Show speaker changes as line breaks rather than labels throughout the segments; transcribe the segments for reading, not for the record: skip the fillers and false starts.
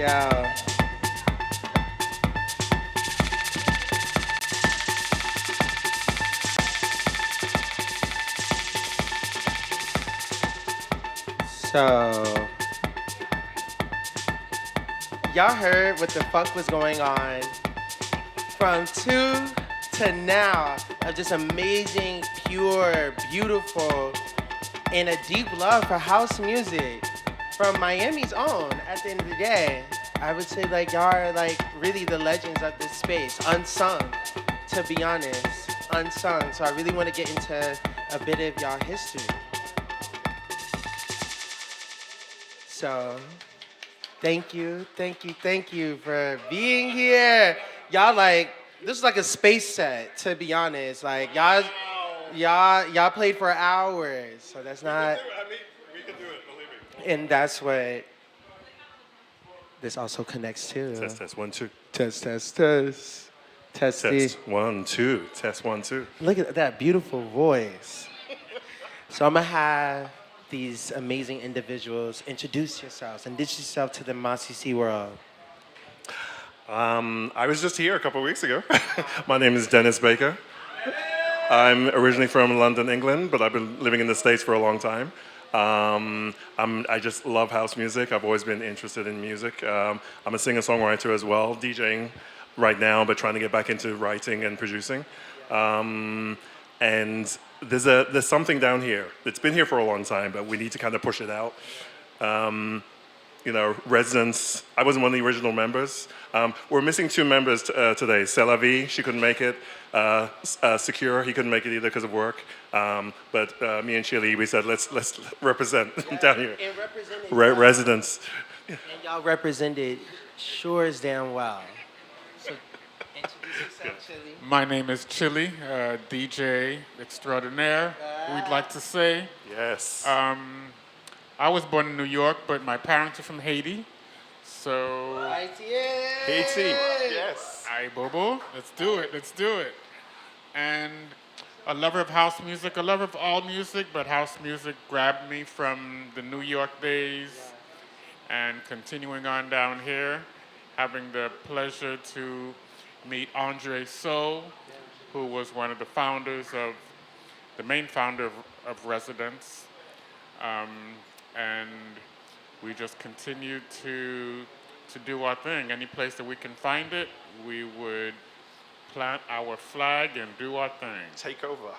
Yeah. So, y'all heard what the fuck was going on from 2 to now of just amazing, pure, beautiful, and a deep love for house music from Miami's own. At the end of the day, I would say like y'all are like really the legends of this space, unsung, to be honest, unsung. So I really want to get into a bit of y'all history. So thank you for being here. Y'all like this is like a space set, to be honest. Like y'all played for hours, so that's not.
We can do it, believe me.
And that's what this also connects to.
Test, 1, 2.
Test. Testy.
Test, 1, 2. Test, 1, 2.
Look at that beautiful voice. So I'm gonna have these amazing individuals introduce yourselves, introduce yourself to the Masisi world.
I was just here a couple of weeks ago. My name is Dennis Baker. I'm originally from London, England, but I've been living in the States for a long time. I just love house music. I've always been interested in music. I'm a singer-songwriter as well, DJing right now, but trying to get back into writing and producing. And there's something down here. It's been here for a long time, but we need to kind of push it out. Residents. I wasn't one of the original members. We're missing 2 members today. Sela Vee, she couldn't make it. Cquer, he couldn't make it either because of work. But me and Chili, we said let's represent down here.
And represented
Residents.
and y'all represented Shores damn well. So introduce yourself, Chili.
My name is Chili, DJ extraordinaire, we'd like to say.
Yes.
I was born in New York, but my parents are from Haiti. So,
Haiti. Yes.
aye, Bobo, let's do it. And a lover of house music, a lover of all music, but house music grabbed me from the New York days and continuing on down here, having the pleasure to meet Andre So, who was one of the founders the main founder of Residence. And we just continued to do our thing. Any place that we can find it, we would plant our flag and do our thing.
Take over.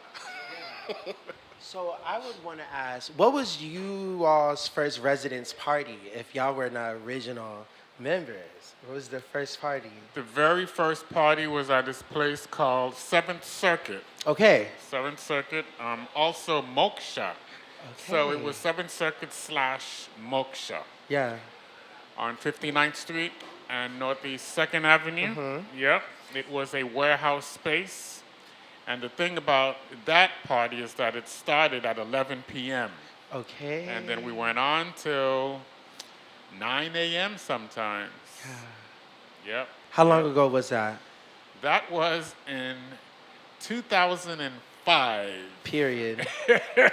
So I would want to ask, what was you all's first residence party if y'all were not original members? What was the first party?
The very first party was at this place called 7th Circuit.
Okay.
7th Circuit, also Moksha. So it was 7th Circuit / Moksha
Yeah.
on 59th Street and Northeast 2nd Avenue. Yep, it was a warehouse space. And the thing about that party is that it started at 11 p.m.
Okay.
And then we went on till 9 a.m. sometimes. Yep.
How long ago was that?
That was in 2005.
Period.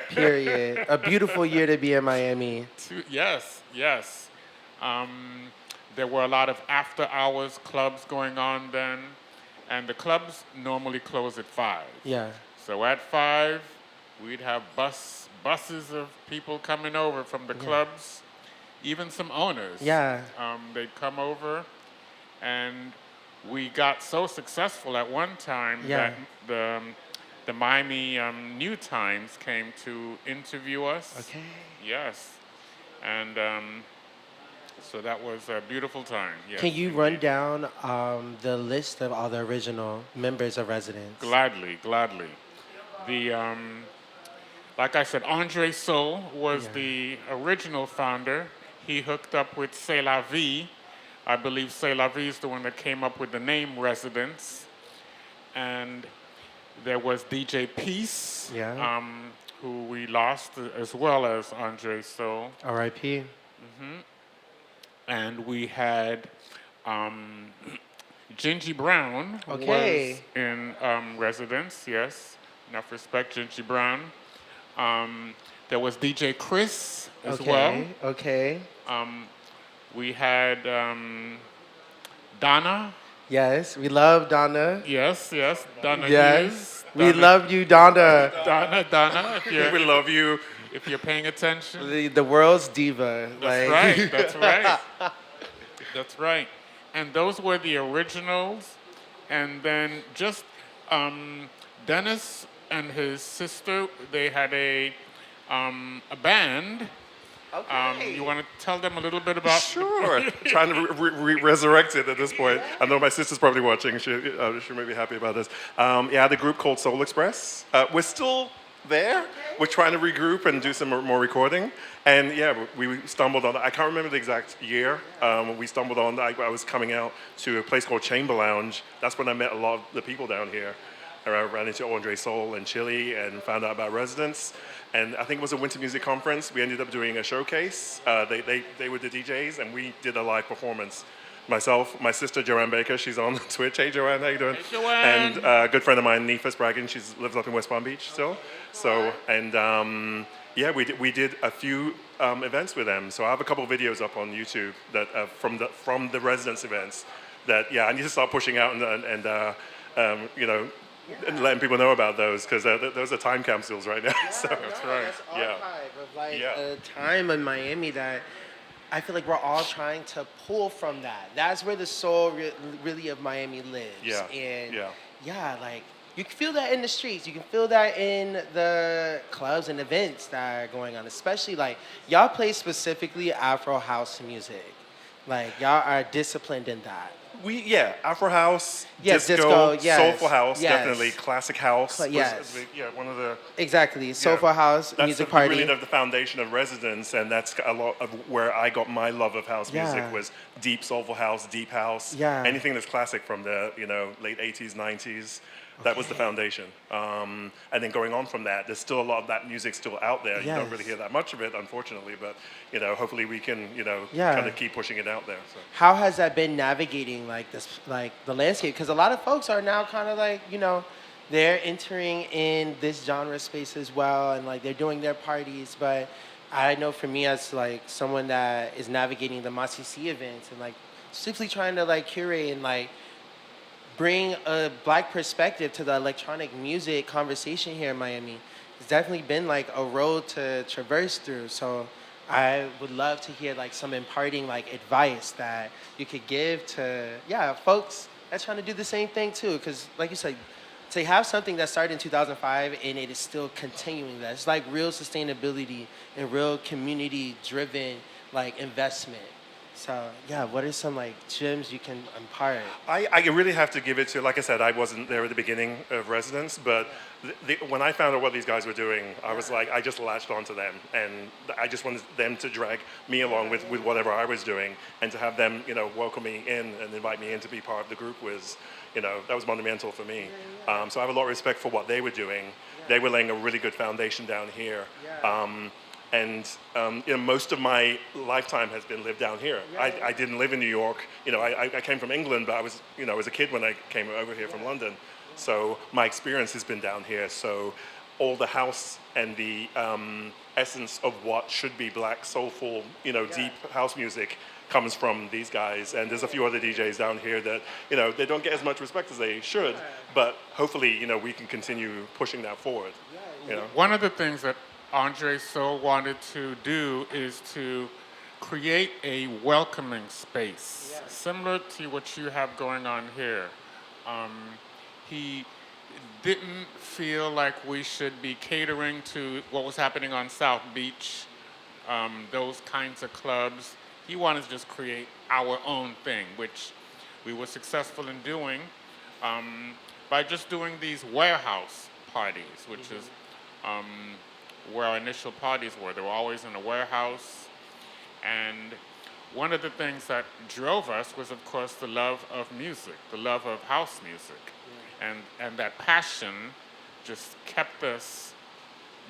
Period. A beautiful year to be in Miami.
Yes. There were a lot of after-hours clubs going on then, and the clubs normally close at 5.
Yeah.
So at 5, we'd have buses of people coming over from the clubs, even some owners.
Yeah.
They'd come over, and we got so successful at one time that the Miami New Times came to interview us.
Okay.
Yes. And so that was a beautiful time. Yes,
Can you run down the list of all the original members of Residence?
Gladly. The like I said, Andre So was the original founder. He hooked up with Sela Vee. I believe Sela Vee is the one that came up with the name Residence. And there was DJ Peace, who we lost, as well as Andre So.
R.I.P.
And we had Gingy Brown was in Residence, yes. Enough respect, Gingy Brown. There was DJ Chris as well.
Okay.
We had Donna.
Yes, we love Donna.
Yes, yes, Donna
Yes,
Hughes.
we
Donna,
love you, Donna.
Donna.
We love you.
If you're paying attention.
The world's diva.
That's right. That's right. That's right. And those were the originals. And then just Dennis and his sister, they had a band.
Okay.
You want to tell them a little bit about?
Sure. Trying to resurrect it at this point. I know my sister's probably watching. She may be happy about this. Yeah, I had a group called Soul Express. We're still there. We're trying to regroup and do some more recording. And yeah, we stumbled on, I can't remember the exact year. We stumbled on, I was coming out to a place called Chamber Lounge. That's when I met a lot of the people down here. I ran into Andre Soul and Chili and found out about Residents. And I think it was a winter music conference. We ended up doing a showcase. They were the DJs, and we did a live performance. Myself, my sister Joanne Baker, she's on Twitch. Hey Joanne, how you doing?
Hey, Joanne.
And a good friend of mine, Nifas Braggin, she lives up in West Palm Beach still. So, and yeah, we did a few events with them. So I have a couple of videos up on YouTube that from the Residents events. That yeah, I need to start pushing out and you know. And letting people know about those because those are time capsules right now. So
that's right. That's archive of like a time in Miami that I feel like we're all trying to pull from that. That's where the soul really of Miami lives.
Yeah.
And yeah, like you can feel that in the streets. You can feel that in the clubs and events that are going on. Especially like y'all play specifically Afro house music. Like y'all are disciplined in that.
Afro house,
Yes,
disco,
yes,
soulful house,
yes.
definitely classic house.
Yes.
One of the
Exactly, soulful house
that's
music party.
Really the foundation of Residents, and that's a lot of where I got my love of house music was deep soulful house, deep house, anything that's classic from the late 80s, 90s. That was the foundation. And then going on from that, there's still a lot of that music still out there. You don't really hear that much of it, unfortunately, but hopefully we can kind of keep pushing it out there. So.
How has that been navigating like this, like the landscape? Because a lot of folks are now kind of like they're entering in this genre space as well, and like they're doing their parties. But I know for me as like someone that is navigating the Masisi events and like simply trying to like curate and like bring a Black perspective to the electronic music conversation here in Miami. It's definitely been like a road to traverse through. So I would love to hear like some imparting like advice that you could give to folks that's trying to do the same thing too. Because like you said, to have something that started in 2005 and it is still continuing that, it's like real sustainability and real community driven like investment. So yeah, what are some like gems you can impart?
I really have to give it to, like I said, I wasn't there at the beginning of Residents, but when I found out what these guys were doing, I was like, I just latched onto them, and I just wanted them to drag me along with whatever I was doing, and to have them, welcome me in and invite me in to be part of the group was, that was monumental for me. So I have a lot of respect for what they were doing. They were laying a really good foundation down here. And most of my lifetime has been lived down here. I didn't live in New York. I came from England, but I was a kid when I came over here from London. So my experience has been down here. So all the house and the essence of what should be Black, soulful, deep house music comes from these guys. And there's a few other DJs down here that, they don't get as much respect as they should. But hopefully, we can continue pushing that forward.
One of the things that Andre Soul wanted to do is to create a welcoming space, similar to what you have going on here. He didn't feel like we should be catering to what was happening on South Beach, those kinds of clubs. He wanted to just create our own thing, which we were successful in doing by just doing these warehouse parties, which is where our initial parties were. They were always in a warehouse. And one of the things that drove us was, of course, the love of music, the love of house music. And that passion just kept us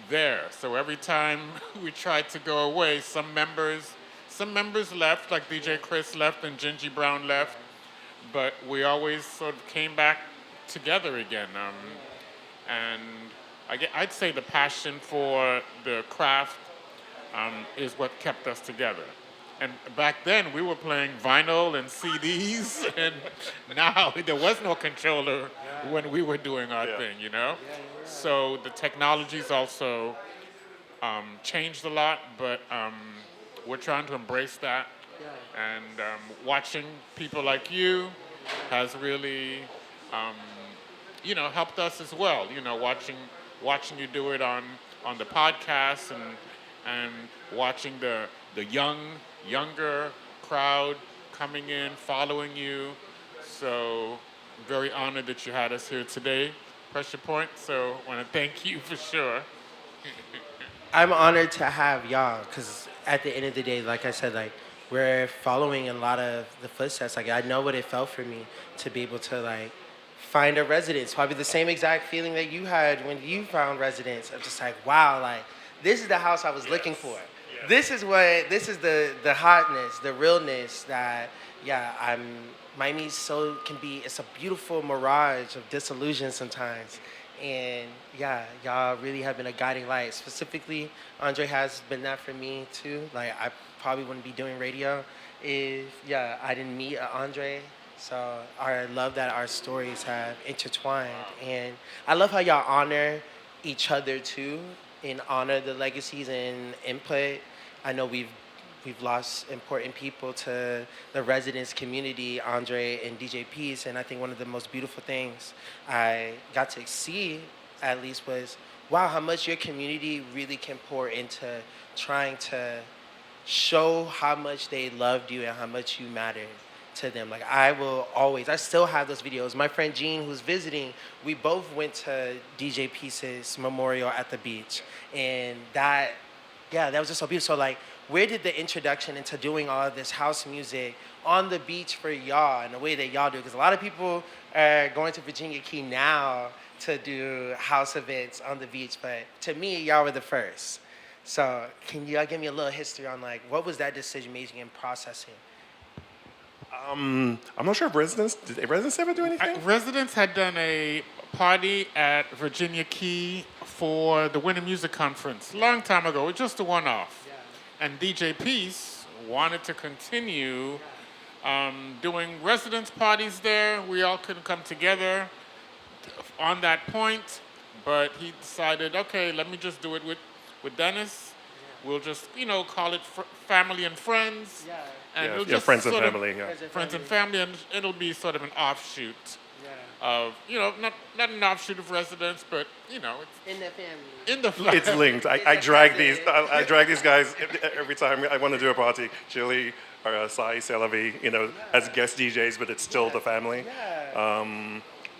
there. So every time we tried to go away, some members left, like DJ Chris left and Gingy Brown left, but we always sort of came back together again. And I'd say the passion for the craft is what kept us together. And back then, we were playing vinyl and CDs, and now there was no controller when we were doing our thing, you know? So the technology's also changed a lot, but we're trying to embrace that. And watching people like you has really, um, helped us as well. Watching you do it on the podcast and watching the younger crowd coming in, following you. So I'm very honored that you had us here today, Pressure Point. So I want to thank you for sure.
I'm honored to have y'all because at the end of the day, like I said, like we're following a lot of the footsteps. Like I know what it felt for me to be able to like find a residence. Probably the same exact feeling that you had when you found residence. I'm just like, wow, like this is the house I was looking for. This is the hotness, the realness that Miami it's a beautiful mirage of disillusion sometimes. And yeah, y'all really have been a guiding light. Specifically, Andre has been that for me too. Like I probably wouldn't be doing radio if I didn't meet Andre. So I love that our stories have intertwined, and I love how y'all honor each other too, and honor the legacies and input. I know we've lost important people to the residence community, Andre and DJ Peace, and I think one of the most beautiful things I got to see, at least, was wow, how much your community really can pour into trying to show how much they loved you and how much you mattered to them. Like I still have those videos. My friend Gene, who's visiting, we both went to DJ Peace's memorial at the beach, and that was just so beautiful. So like, where did the introduction into doing all of this house music on the beach for y'all and the way that y'all do it? Because a lot of people are going to Virginia Key now to do house events on the beach, but to me, y'all were the first. So can y'all give me a little history on like, what was that decision making and processing?
I'm not sure if did Residents ever do anything?
Residents had done a party at Virginia Key for the Winter Music Conference a long time ago. It was just a one-off. And DJ Peace wanted to continue doing residence parties there. We all couldn't come together on that point, but he decided, okay, let me just do it with Dennis. We'll just, call it family and friends. And it'll just
friends and
sort of-
family.
Friends and family, and it'll be sort of an offshoot of, not an offshoot of residence, but, it's
In the family.
in the family.
It's linked. I drag these guys every time I want to do a party. Chili or Sela Vee, as guest DJs, but it's still the family.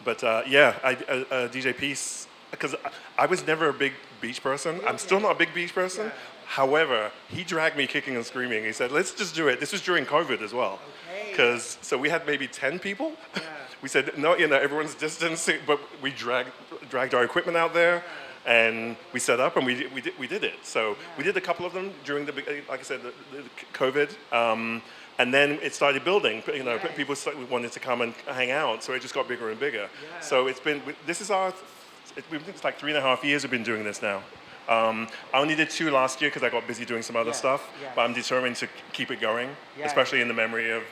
DJ Peace, because I was never a big beach person. I'm still not a big beach person. However, he dragged me kicking and screaming. He said, let's just do it. This was during COVID as well. So we had maybe 10 people. We said, no, everyone's distancing, but we dragged our equipment out there, and we set up, and we did it. So we did a couple of them during like I said, the COVID, and then it started building. People wanted to come and hang out, so it just got bigger and bigger. So it's like 3.5 years we've been doing this now. I only did 2 last year because I got busy doing some other stuff, but I'm determined to keep it going, especially in the memory of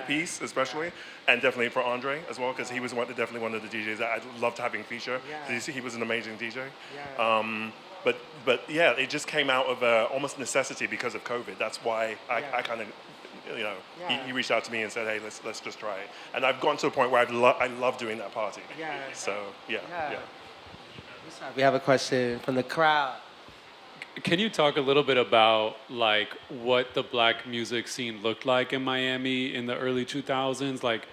Peace, especially, and definitely for Andre as well, because he was definitely one of the DJs that I loved having feature. He was an amazing DJ. But it just came out of almost necessity because of COVID. That's why I kind of, he reached out to me and said, hey, let's just try it. And I've gotten to a point where I love doing that party. So
We have a question from the crowd.
Can you talk a little bit about like what the black music scene looked like in Miami in the early 2000s? Like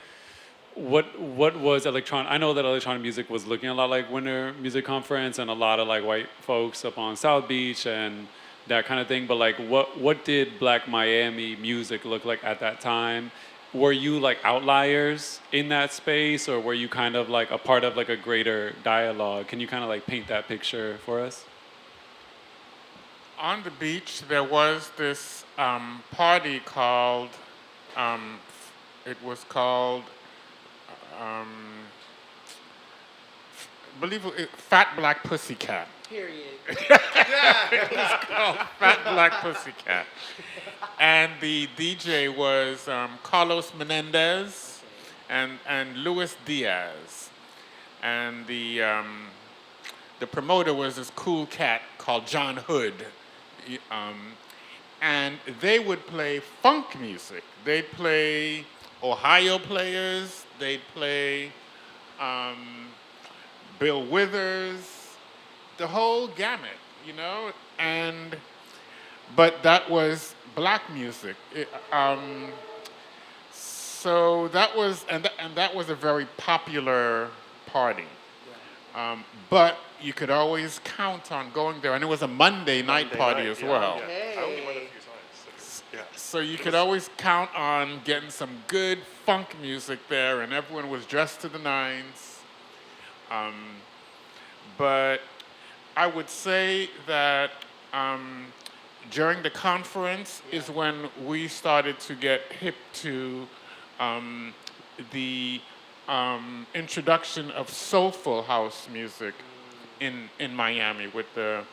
what was electronic? I know that electronic music was looking a lot like Winter Music Conference and a lot of like white folks up on South Beach and that kind of thing. But like what did black Miami music look like at that time? Were you like outliers in that space, or were you kind of like a part of like a greater dialogue? Can you kind of like paint that picture for us?
On the beach, there was this party called, I believe Fat Black Pussycat.
Period.
It was called Fat Black Pussycat. And the DJ was Carlos Menendez and Luis Diaz. And the promoter was this cool cat called John Hood. And they would play funk music. They'd play Ohio players. They'd play Bill Withers, the whole gamut, but that was black music. So that was, and that was a very popular party. But you could always count on going there, and it was a Monday night party as well.
Yeah. I only went a few times. Yeah.
So you could always count on getting some good funk music there, and everyone was dressed to the nines. But I would say that during the conference is when we started to get hip to the introduction of soulful house music in Miami with the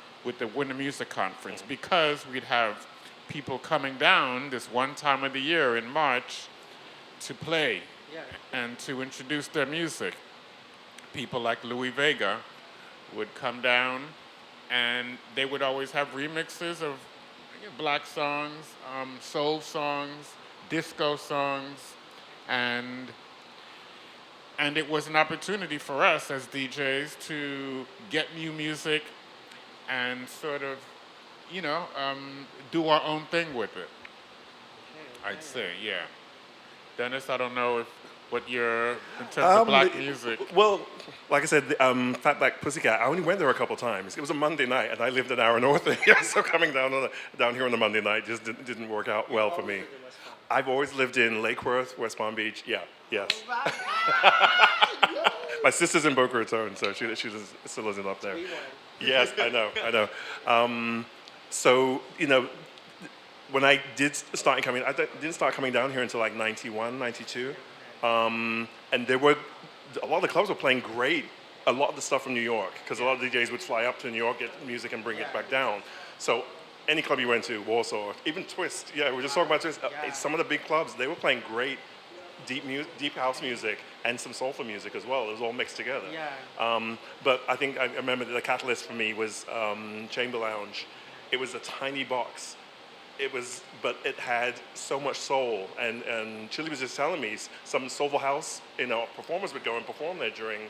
Winter Music Conference, because we'd have people coming down this one time of the year in March to play and to introduce their music. People like Louis Vega would come down, and they would always have remixes of black songs, soul songs, disco songs, and it was an opportunity for us as DJs to get new music and sort of, do our own thing with it. I'd say, yeah. Dennis, I don't know what you're, in terms of black music.
Well, like I said, Fat Black Pussycat, I only went there a couple times. It was a Monday night, and I lived an hour north of here, so coming down here on the Monday night just didn't work out well for me. I've always lived in Lake Worth, West Palm Beach. Yeah, yes. My sister's in Boca Raton, so she still lives up there. Yes, I know. So, when I did start coming, I didn't start coming down here until like 91, 92. And there were, a lot of the clubs were playing great, a lot of the stuff from New York, because a lot of DJs would fly up to New York, get music, and bring it back down. So any club you went to, Warsaw, even Twist, we were just talking about Twist, some of the big clubs, they were playing great deep house music and some soulful music as well. It was all mixed together. But I think I remember the catalyst for me was Chamber Lounge. It was a tiny box. But it had so much soul, and Chili was just telling me some soulful house, performers would go and perform there during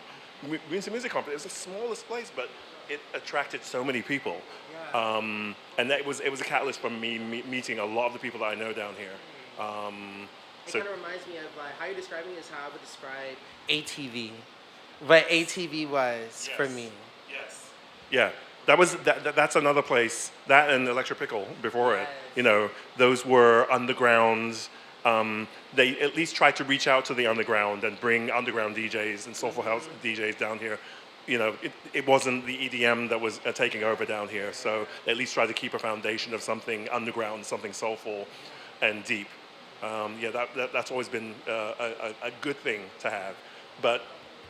music conference. It was the smallest place, but it attracted so many people, and it was a catalyst for me meeting a lot of the people that I know down here.
It kind of reminds me of how you're describing is how I would describe ATV, what ATV was for me.
Yes. Yeah. That's another place. That and Electric Pickle before it. Those were underground. They at least tried to reach out to the underground and bring underground DJs and soulful house DJs down here. It wasn't the EDM that was taking over down here. So they at least tried to keep a foundation of something underground, something soulful and deep. That's always been a good thing to have. But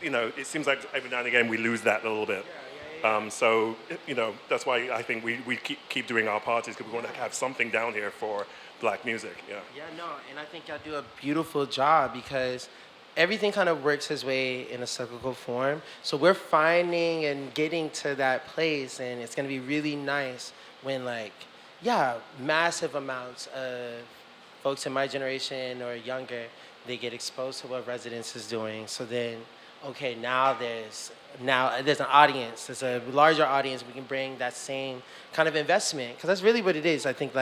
it seems like every now and again we lose that a little bit. So that's why I think we keep doing our parties, because we want to have something down here for black music.
And I think y'all do a beautiful job, because everything kind of works its way in a cyclical form. So we're finding and getting to that place, and it's going to be really nice when massive amounts of folks in my generation or younger, they get exposed to what Residence is doing. So then, okay, now there's an audience, there's a larger audience, we can bring that same kind of investment, because that's really what it is. I think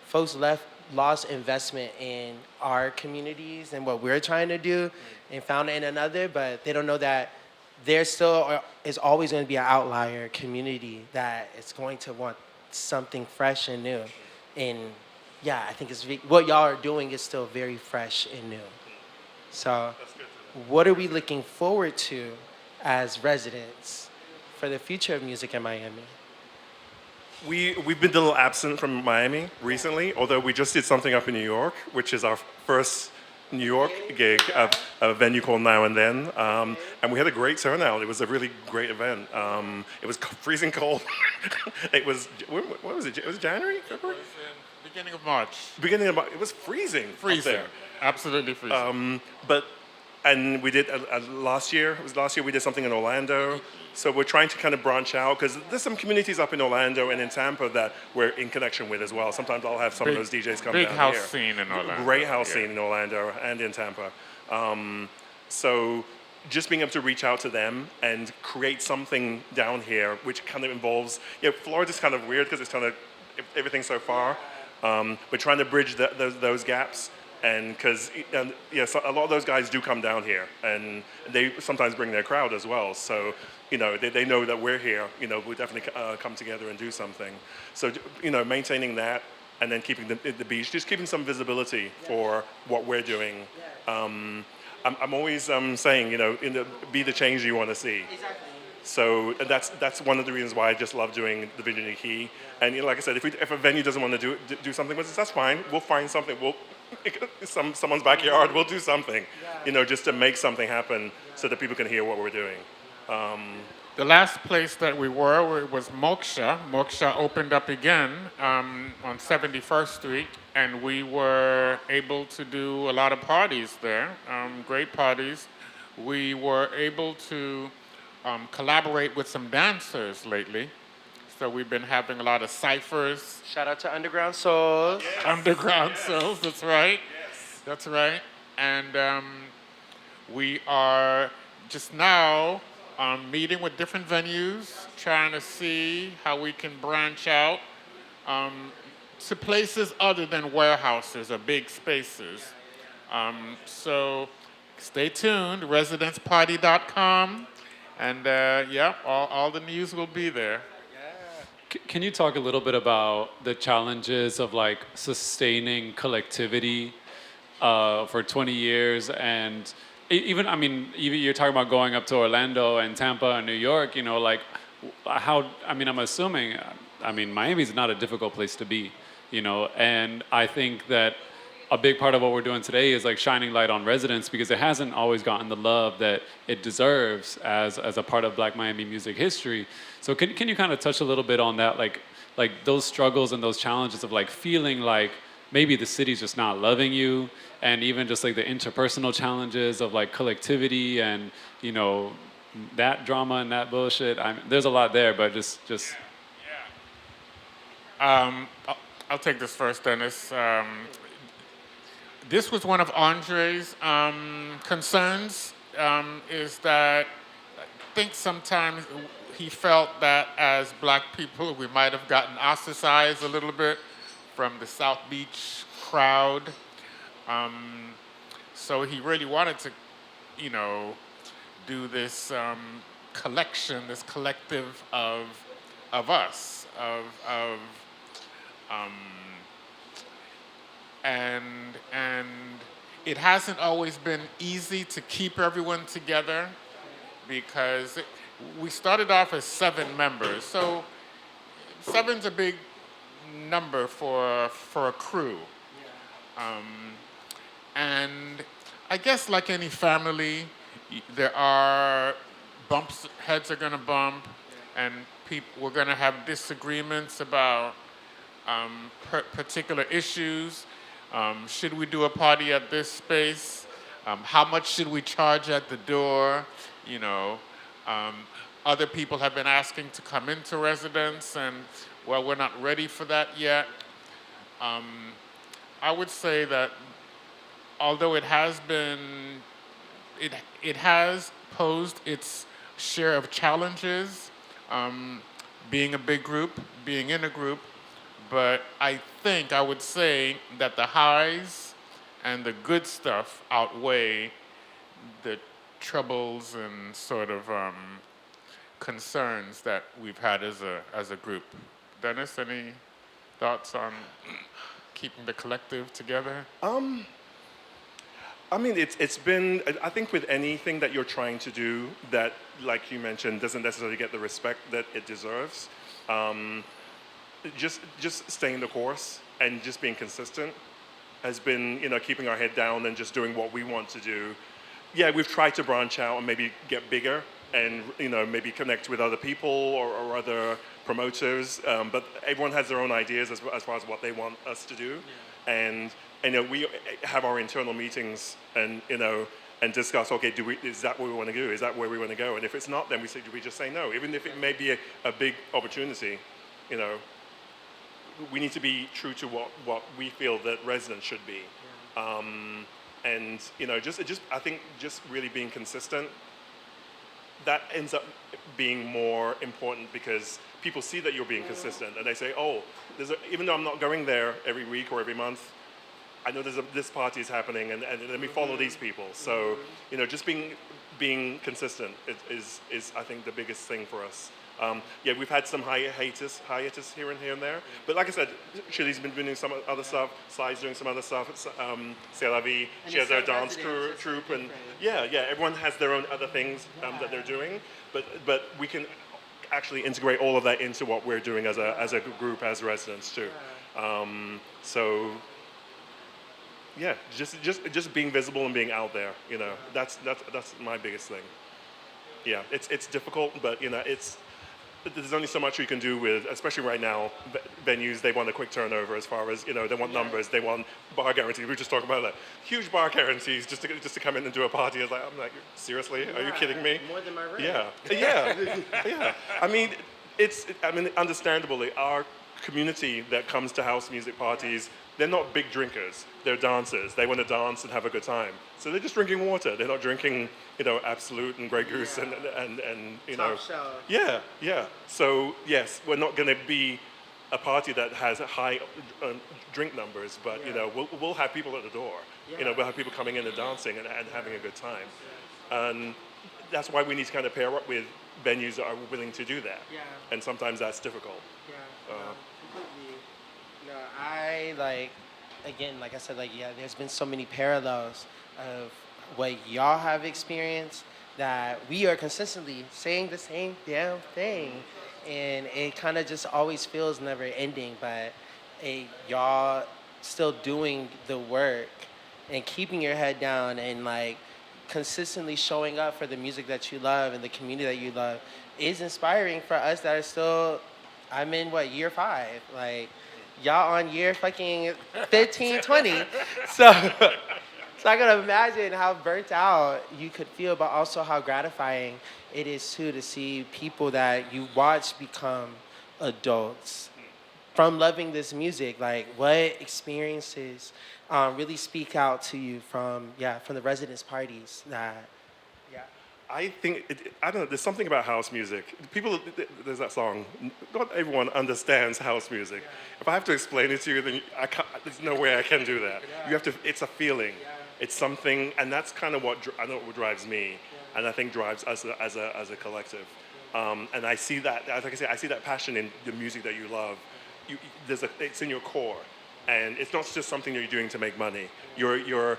folks lost investment in our communities and what we're trying to do and found it in another, but they don't know that there still is always going to be an outlier community that is going to want something fresh and new. And I think what y'all are doing is still very fresh and new. So what are we looking forward to as residents for the future of music in Miami?
We've been a little absent from Miami recently, although we just did something up in New York, which is our first New York gig, a venue called Now and Then, and we had a great turnout. It was a really great event. It was freezing cold. It was, what was it? It was January, February?
It was in beginning of March.
Beginning of March. It was freezing.
Freezing.
Up there.
Absolutely freezing.
And we did last year. It was last year we did something in Orlando. So we're trying to kind of branch out because there's some communities up in Orlando and in Tampa that we're in connection with as well. Sometimes I'll have some of those DJs come down here.
Big house scene in Orlando.
Great house scene in Orlando and in Tampa. So just being able to reach out to them and create something down here, which kind of involves, Florida's kind of weird because it's kind of everything's so far. We're trying to bridge those gaps. And because so a lot of those guys do come down here, and they sometimes bring their crowd as well. So they know that we're here. We'll definitely come together and do something. So maintaining that, and then keeping the beach, just keeping some visibility for what we're doing. I'm always saying be the change you want to see.
Exactly.
So that's one of the reasons why I just love doing the Virginia Key. And like I said, if a venue doesn't want to do something with us, that's fine. We'll find something. We'll someone's backyard. We'll do something. Just to make something happen so that people can hear what we're doing.
The last place that we were was Moksha. Moksha opened up again on 71st Street, and we were able to do a lot of parties there, great parties. We were able to collaborate with some dancers lately. So we've been having a lot of ciphers.
Shout out to Underground Souls.
Underground Souls, that's right.
Yes.
That's right. And we are just now meeting with different venues, trying to see how we can branch out to places other than warehouses or big spaces. So stay tuned, residenceparty.com, and all the news will be there.
Can you talk a little bit about the challenges of like sustaining collectivity for 20 years and even you're talking about going up to Orlando and Tampa and New York, I'm assuming, Miami's not a difficult place to be, and I think that a big part of what we're doing today is like shining light on residents because it hasn't always gotten the love that it deserves as a part of Black Miami music history. So can you kind of touch a little bit on that, like those struggles and those challenges of like feeling like maybe the city's just not loving you, and even just like the interpersonal challenges of like collectivity and that drama and that bullshit. There's a lot there, but just.
I'll take this first, Dennis. This was one of Andre's concerns, is that I think sometimes he felt that as Black people we might have gotten ostracized a little bit from the South Beach crowd. So he really wanted to, do this collection, this collective of us, and it hasn't always been easy to keep everyone together because we started off as 7 members. So 7's a big number for a crew. And I guess like any family, there are bumps, heads are gonna bump, and we're gonna have disagreements about particular issues. Should we do a party at this space? How much should we charge at the door? Other people have been asking to come into residence, and we're not ready for that yet. I would say that although it has posed its share of challenges, being a big group, being in a group, but I would say that the highs and the good stuff outweigh the troubles and sort of concerns that we've had as a group. Dennis, any thoughts on keeping the collective together?
It's been, I think with anything that you're trying to do that, like you mentioned, doesn't necessarily get the respect that it deserves, just staying the course and just being consistent has been, keeping our head down and just doing what we want to do. Yeah, we've tried to branch out and maybe get bigger and, maybe connect with other people or other promoters. But everyone has their own ideas as far as what they want us to do. Yeah. And, we have our internal meetings and, and discuss, okay, is that what we want to do? Is that where we want to go? And if it's not, then do we just say no? Even if it may be a big opportunity, we need to be true to what we feel that residents should be. Yeah. And, I think just really being consistent, that ends up being more important because people see that you're being consistent and they say, oh, even though I'm not going there every week or every month, I know this party is happening and let me follow these people. So, just being consistent is I think the biggest thing for us. Yeah, we've had some hiatus here and there. But like I said, Chili's been doing some other stuff. Sly's doing some other stuff. Sela Vee, she has her dance troupe, and yeah, everyone has their own other things that they're doing. But we can actually integrate all of that into what we're doing as a group, as residents too. So yeah, just being visible and being out there. That's my biggest thing. Yeah, it's difficult, but there's only so much we can do with, especially right now, venues, they want a quick turnover as far as, they want numbers, they want bar guarantees. We were just talking about that. Huge bar guarantees just to come in and do a party. I'm like, seriously? Are you kidding me?
More than my rent.
Yeah. I mean, understandably, our community that comes to house music parties, they're not big drinkers. They're dancers. They want to dance and have a good time. So they're just drinking water. They're not drinking, Absolute and Grey Goose and
Top shelf.
Yeah. So yes, we're not going to be a party that has high drink numbers, but we'll have people at the door.
Yeah.
We'll have people coming in and dancing and having a good time. And that's why we need to kind of pair up with venues that are willing to do that.
Yeah.
And sometimes that's difficult.
Yeah. Completely. Like I said, there's been so many parallels of what y'all have experienced that we are consistently saying the same damn thing. And it kind of just always feels never ending, but y'all still doing the work and keeping your head down and consistently showing up for the music that you love and the community that you love is inspiring for us that are still, I'm in year 5, y'all on year fucking 15, 20. So I can imagine how burnt out you could feel, but also how gratifying it is too to see people that you watch become adults from loving this music. What experiences really speak out to you from the residence parties that.
I think, I don't know, there's something about house music. There's that song, not everyone understands house music. Yeah. If I have to explain it to you, then there's no way I can do that. Yeah. You have to, it's a feeling. Yeah. It's something, and that's kind of what drives me, and I think drives us as a collective. And I see that, like I say, I see that passion in the music that you love. It's in your core. And it's not just something that you're doing to make money. Virginia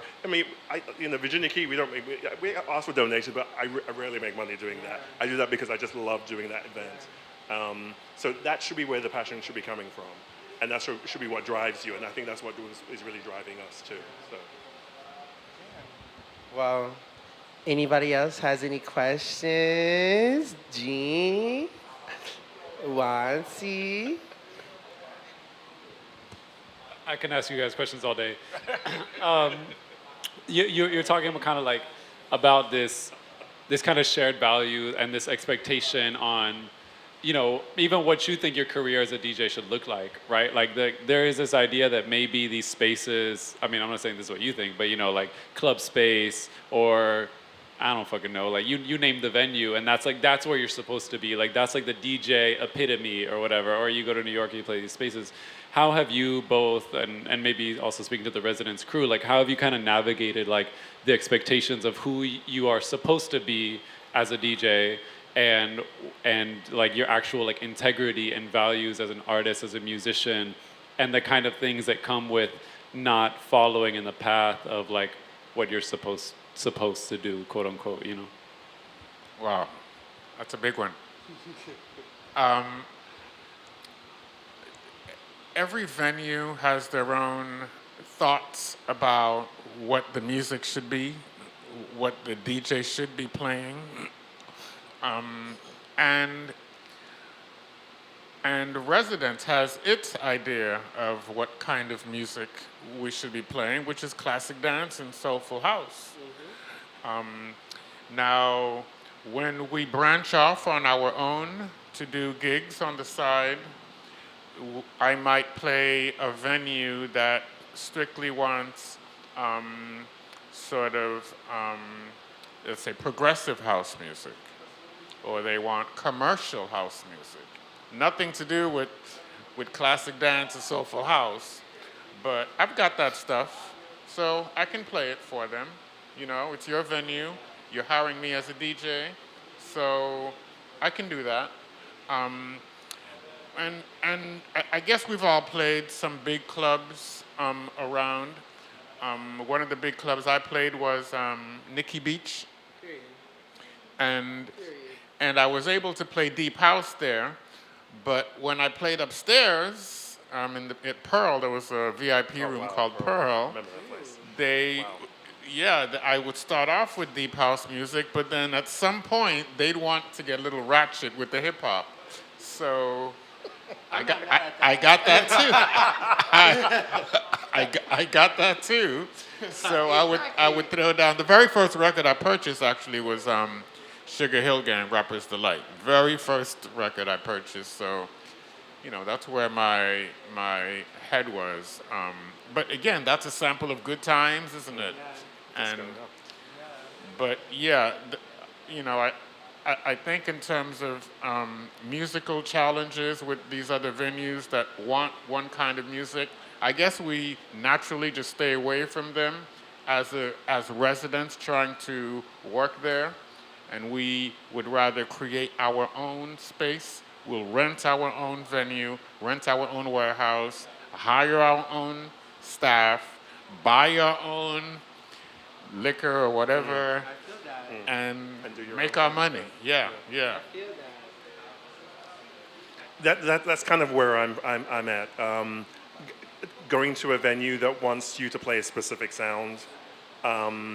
Key, we ask for donations, but I rarely make money doing that. I do that because I just love doing that event. So that should be where the passion should be coming from. And that should be what drives you. And I think that's what is really driving us too. So.
Well, anybody else has any questions? Jean? Wansi?
I can ask you guys questions all day. You're talking about about this kind of shared value and this expectation on, even what you think your career as a DJ should look like, right? There is this idea that maybe these spaces, I'm not saying this is what you think, but club space or I don't fucking know, you name the venue and that's where you're supposed to be. That's the DJ epitome or whatever, or you go to New York and you play these spaces. How have you both, and maybe also speaking to the residence crew, how have you kind of navigated the expectations of who you are supposed to be as a DJ and your actual integrity and values as an artist, as a musician, and the kind of things that come with not following in the path of what you're supposed to do, quote unquote,
Wow, that's a big one. Every venue has their own thoughts about what the music should be, what the DJ should be playing, and Residence has its idea of what kind of music we should be playing, which is classic dance and soulful house. Now, when we branch off on our own to do gigs on the side, I might play a venue that strictly wants let's say, progressive house music, or they want commercial house music. Nothing to do with classic dance or soulful house, but I've got that stuff, so I can play it for them. You know, it's your venue, you're hiring me as a DJ, so I can do that. And I guess we've all played some big clubs around. One of the big clubs I played was Nikki Beach. And I was able to play deep house there, but when I played upstairs at Pearl, there was a VIP room called Pearl.
Remember that place.
I would start off with deep house music, but then at some point they'd want to get a little ratchet with the hip hop. So I got that too. I got that too. So I would throw down. The very first record I purchased actually was Sugar Hill Gang, Rapper's Delight. Very first record I purchased. So, you know, that's where my head was. But again, that's a sample of good times, isn't it? But yeah, you know, I think in terms of musical challenges with these other venues that want one kind of music, I guess we naturally just stay away from them as residents trying to work there, and we would rather create our own space. We'll rent our own venue, rent our own warehouse, hire our own staff, buy our own liquor or whatever, and make our money. Yeah.
That's kind of where I'm at. Going to a venue that wants you to play a specific sound, I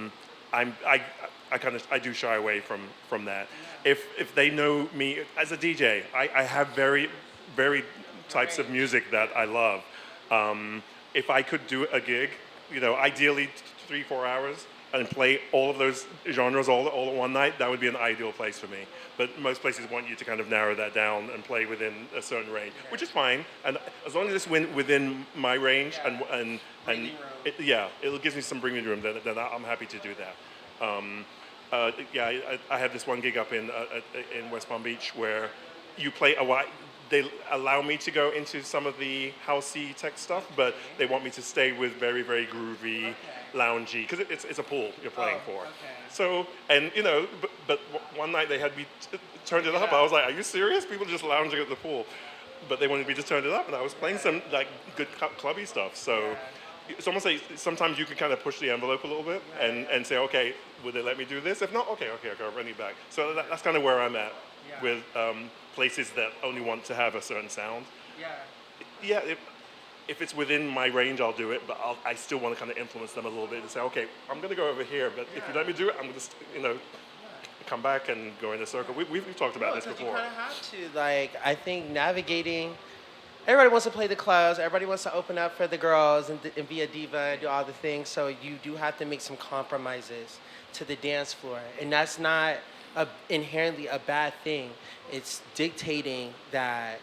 do shy away from that. If they know me as a DJ, I have very types of music that I love. If I could do a gig, you know, ideally 3-4 hours, and play all of those genres all at one night, that would be an ideal place for me. But most places want you to kind of narrow that down and play within a certain range, which is fine. And as long as it's within my range and it gives me some breathing room, then I'm happy to do that. I had this one gig up in West Palm Beach where you play a while. They allow me to go into some of the housey tech stuff, but they want me to stay with very, very groovy, loungy, because it's a pool you're playing for. Okay. So, and you know, but one night they had me turn it up. I was like, are you serious? People just lounging at the pool. But they wanted me to turn it up, and I was playing some like good clubby stuff. So it's almost like sometimes you can kind of push the envelope a little bit and say, okay, would they let me do this? If not, okay, I'll run it back. So that's kind of where I'm at with places that only want to have a certain sound. If it's within my range, I'll do it, but I still want to kind of influence them a little bit and say, okay, I'm going to go over here, but if you let me do it, I'm going to, come back and go in a circle. We've talked about this before.
You kind of have to. Like, I think navigating, everybody wants to play the clubs, everybody wants to open up for the girls and be a diva and do all the things, so you do have to make some compromises to the dance floor, and that's not inherently a bad thing. It's dictating that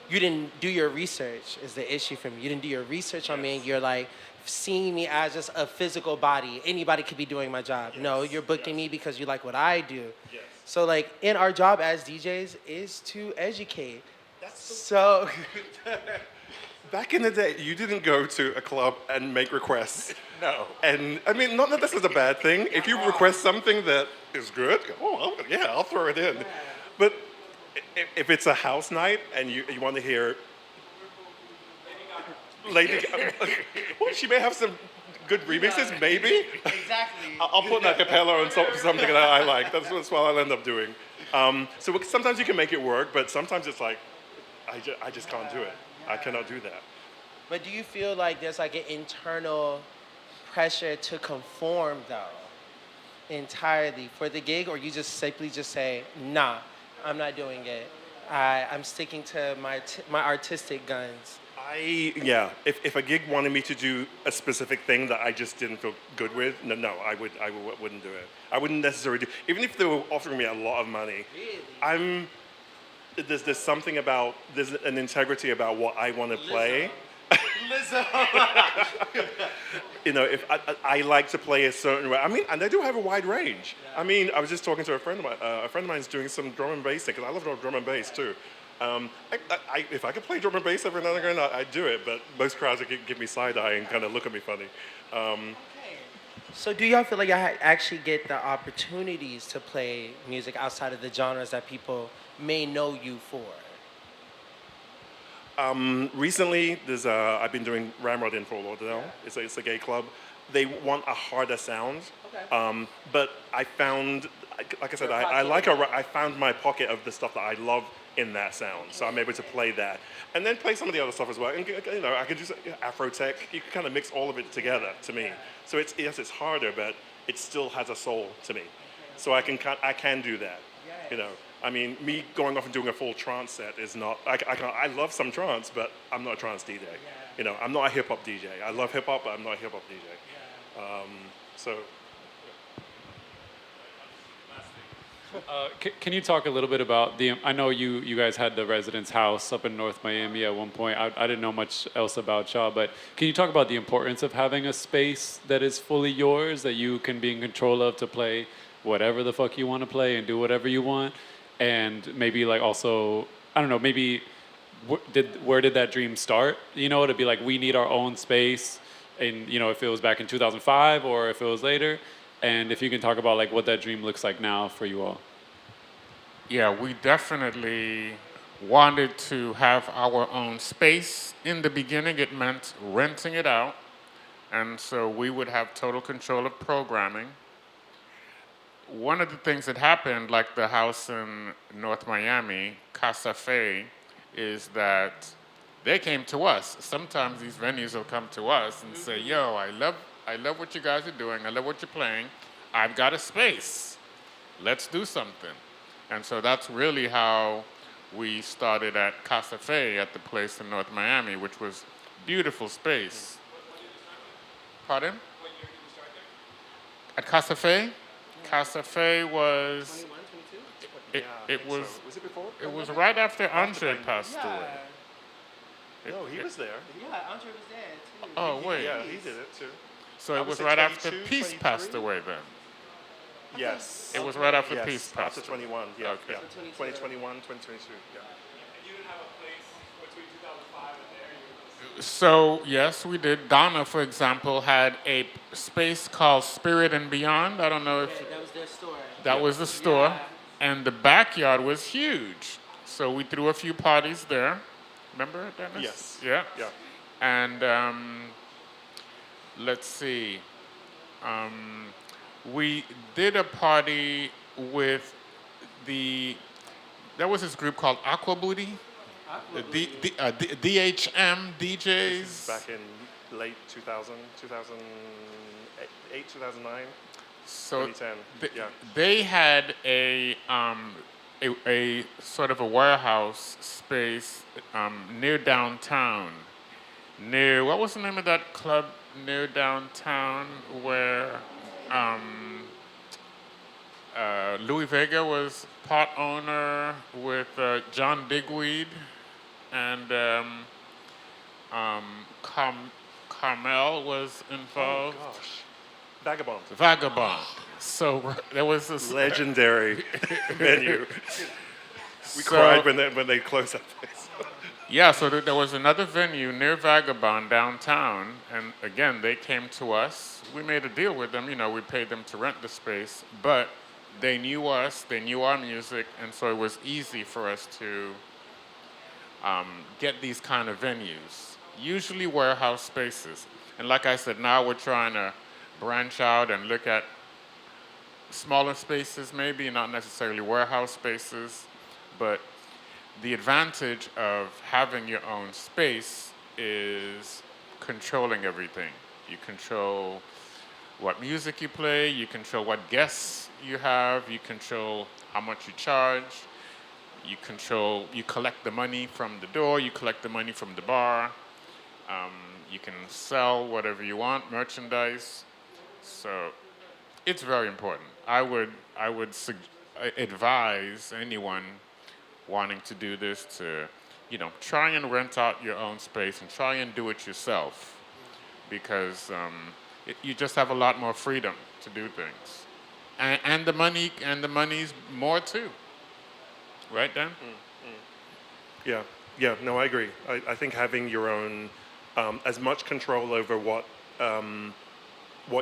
you didn't do your research is the issue for me. You didn't do your research on me, and you're like seeing me as just a physical body. Anybody could be doing my job. Yes. No, you're booking me because you like what I do. Yes. So like, in our job as DJs is to educate. So
back in the day, you didn't go to a club and make requests.
No.
And I mean, not that this is a bad thing. If you request something that is good, I'll throw it in. But if it's a house night and you want to hear Lady well, she may have some good remixes, maybe.
Exactly.
I'll put an acapella on something that I like. That's what I'll end up doing. So sometimes you can make it work, but sometimes it's like, I just can't do it. I cannot do that.
But do you feel like there's like an internal pressure to conform though, entirely for the gig, or you just simply just say, nah, I'm not doing it. I'm sticking to my artistic guns.
Yeah. If a gig wanted me to do a specific thing that I just didn't feel good with, no, wouldn't do it. I wouldn't necessarily do. Even if they were offering me a lot of money,
Really?
I'm there's something about there's an integrity about what I want to play.
Lizzo.
You know, if I like to play a certain way. I mean, and I do have a wide range. I mean, I was just talking to a friend of mine. A friend of mine's doing some drum and bass because I love drum and bass too. If I could play drum and bass every now and again, I'd do it. But most crowds would give me side eye and kind of look at me funny.
So do y'all feel like y'all actually get the opportunities to play music outside of the genres that people may know you for?
Recently, I've been doing Ramrod in Fort Lauderdale. Yeah. It's a gay club. They want a harder sound. Okay. But I found, like I said, I found my pocket of the stuff that I love in that sound. So I'm able to play that. And then play some of the other stuff as well. And, you know, I can do Afro tech. You can kind of mix all of it together to me. So it's harder, but it still has a soul to me. So I can do that, you know. I mean, me going off and doing a full trance set is not. I love some trance, but I'm not a trance DJ. You know, I'm not a hip hop DJ. I love hip hop, but I'm not a hip hop DJ. So.
Can you talk a little bit about I know you guys had the residence house up in North Miami at one point. I didn't know much else about y'all, but can you talk about the importance of having a space that is fully yours, that you can be in control of to play whatever the fuck you want to play and do whatever you want? And maybe like also, I don't know, maybe where did that dream start? You know, to be like, we need our own space, and you know, if it was back in 2005 or if it was later, and if you can talk about like what that dream looks like now for you all.
Yeah, we definitely wanted to have our own space. In the beginning, it meant renting it out, and so we would have total control of programming. One of the things that happened, like the house in North Miami, Cquer, is that they came to us. Sometimes these venues will come to us and say, yo, I love what you guys are doing. I love what you're playing. I've got a space. Let's do something. And so that's really how we started at Cquer at the place in North Miami, which was beautiful space. Pardon? What year did you start there? At Cquer? Cquer was
21, 22?
it was
So. Was it before?
it was right after Andre passed
Yeah.
away.
No, he was there.
Yeah, Andre was there too.
Oh wait.
Yeah, he did it too.
So
I
it
would
was
say
right after
22,
Peace
23?
passed away then.
Yes.
It was right after
Yes,
Peace passed
after
away.
21. Yeah.
Okay.
Yeah.
So 22.
2021, 2022. Yeah.
You didn't have a place between 2005 and there.
So yes, we did. Donna, for example, had a space called Spirit and Beyond. I don't know if
That was their store.
that was the store,
Yeah.
and the backyard was huge. So we threw a few parties there. Remember, Dennis?
Yes.
Yeah.
Yeah.
And let's see. We did a party with there was this group called Aqua Booty. DHM DJs.
This is back in late 2000, 2008, 2009,
So
2010. Yeah.
they had a sort of a warehouse space near downtown. Near, what was the name of that club near downtown where Louis Vega was part owner with John Digweed and Carmel was involved.
Oh gosh. Vagabond.
Vagabond. So there was this
Legendary venue. We
So-
cried when they closed that place.
Yeah, so there was another venue near Vagabond downtown, and again, they came to us. We made a deal with them, you know, we paid them to rent the space, but they knew us, they knew our music, and so it was easy for us to get these kind of venues, usually warehouse spaces. And like I said, now we're trying to branch out and look at smaller spaces, maybe not necessarily warehouse spaces, but the advantage of having your own space is controlling everything. You control what music you play, you control what guests you have, you control how much you charge, you collect the money from the door, you collect the money from the bar, you can sell whatever you want, merchandise. So it's very important. I would advise anyone wanting to do this to, try and rent out your own space and try and do it yourself, because you just have a lot more freedom to do things, and the money's more too, right, Dan?
Yeah. No, I agree. I think having your own, as much control over what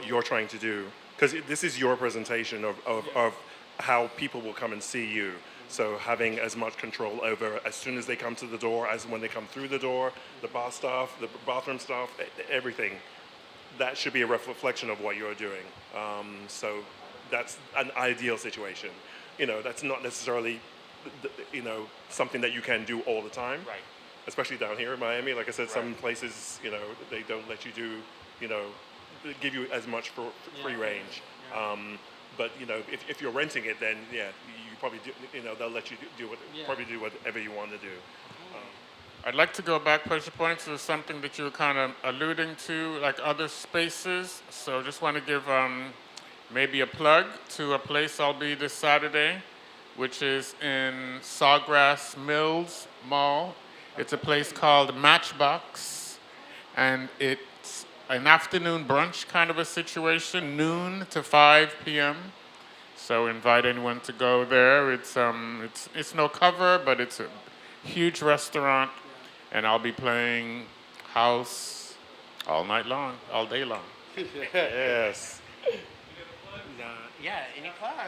you're trying to do, because this is your presentation of how people will come and see you. So having as much control over as soon as they come to the door, as when they come through the door, the bar staff, the bathroom staff, everything, that should be a reflection of what you're doing. So that's an ideal situation. That's not necessarily, something that you can do all the time.
Right.
Especially down here in Miami. Like I said, some places, they don't let you do, give you as much for free range. But if you're renting it, then you probably do, they'll let you probably do whatever you want to do.
I'd like to go back, Pressure Points, to something that you were kind of alluding to, like other spaces. So just want to give maybe a plug to a place I'll be this Saturday, which is in Sawgrass Mills Mall. It's a place called Matchbox, and it's an afternoon brunch kind of a situation, noon to 5 p.m. So invite anyone to go there. It's no cover, but it's a huge restaurant, and I'll be playing house all night long, all day long.
Yes.
Yeah, any plugs?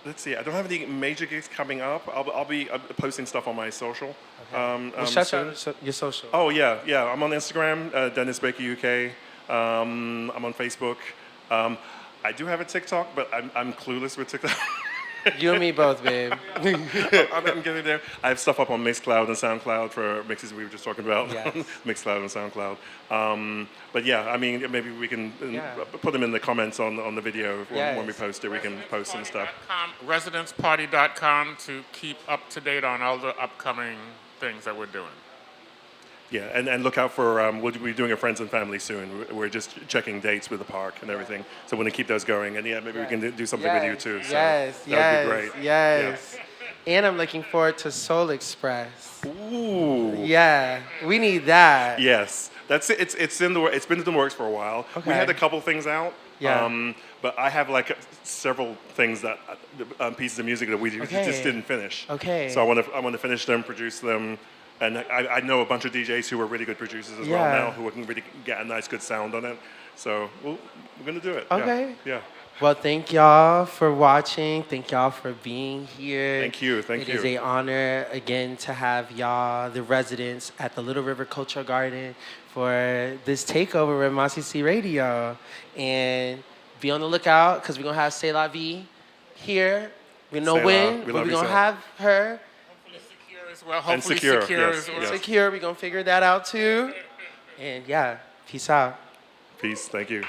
Let's see. I don't have any major gigs coming up. I'll be posting stuff on my social.
Shout out your social.
Oh yeah. I'm on Instagram, Dennis Baker UK. I'm on Facebook. I do have a TikTok, but I'm clueless with TikTok.
You and me both, babe.
I'm getting there. I have stuff up on Mixcloud and SoundCloud for mixes we were just talking about.
Yes.
Mixcloud and SoundCloud. But yeah, I mean, maybe we can put them in the comments on the video when we post it. We can post some stuff.
Residenceparty.com to keep up to date on all the upcoming things that we're doing.
Yeah, and look out for, we'll be doing a friends and family soon. We're just checking dates with the park and everything. So we're going to keep those going. And maybe we can do something with you too. So that would be great.
Yes. Yeah. And I'm looking forward to Soul Express.
Ooh.
Yeah, we need that.
Yes. That's it. It's in the it's been in the works for a while.
Okay.
We had a couple things out.
Yeah.
But I have like several things that pieces of music that we just didn't finish.
Okay.
So I want to finish them, produce them. And I know a bunch of DJs who are really good producers as well now, who can really get a nice, good sound on it. So we're going to do it.
Okay.
Yeah.
Well, thank y'all for watching. Thank y'all for being here.
Thank you.
It is an honor, again, to have y'all, the residents at the Little River Cultural Garden, for this takeover with Masisi Radio. And be on the lookout, because we're going to have Sela Vee here. We know when, but we're going to have her.
Well, hopefully
Cquer,
Cquer
yes,
as well.
yes.
Cquer, we're going to figure that out too. And yeah, peace out.
Peace. Thank you.